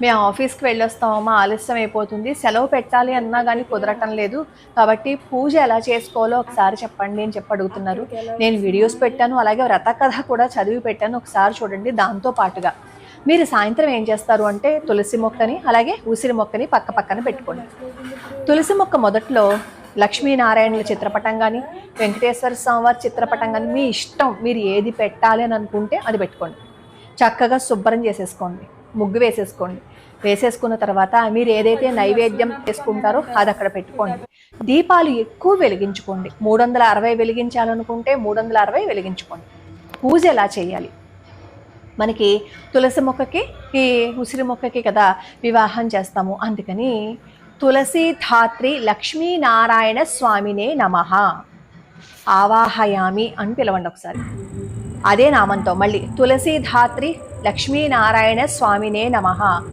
మేము ఆఫీస్కి వెళ్ళొస్తామమ్మా, ఆలస్యం అయిపోతుంది, సెలవు పెట్టాలి అన్నా కానీ కుదరటం లేదు, కాబట్టి పూజ ఎలా చేసుకోవాలో ఒకసారి చెప్పండి అని చెప్పి అడుగుతున్నారు. నేను వీడియోస్ పెట్టాను, అలాగే వ్రత కథ కూడా చదివి పెట్టాను, ఒకసారి చూడండి. దాంతో పాటుగా మీరు సాయంత్రం ఏం చేస్తారు అంటే తులసి మొక్కని అలాగే ఉసిరి మొక్కని పక్క పక్కన పెట్టుకోండి. తులసి మొక్క మొదట్లో లక్ష్మీనారాయణుల చిత్రపటం కానీ వెంకటేశ్వర స్వామి వారి చిత్రపటం కానీ మీ ఇష్టం, మీరు ఏది పెట్టాలి అని అనుకుంటే అది పెట్టుకోండి. చక్కగా శుభ్రం చేసేసుకోండి, ముగ్గు వేసేసుకోండి. వేసేసుకున్న తర్వాత మీరు ఏదైతే నైవేద్యం చేసుకుంటారో అది అక్కడ పెట్టుకోండి. దీపాలు ఎక్కువ వెలిగించుకోండి. 360 వెలిగించాలనుకుంటే 360 వెలిగించుకోండి. పూజ ఎలా చేయాలి? మనకి తులసి మొక్కకి ఈ ఉసిరి మొక్కకి కదా వివాహం చేస్తాము. అందుకని తులసి ధాత్రి లక్ష్మీనారాయణ స్వామినే నమః ఆవాహయామి అని పిలవండి ఒకసారి. అదే నామంతో మళ్ళీ తులసి ధాత్రి లక్ష్మీనారాయణ స్వామినే నమః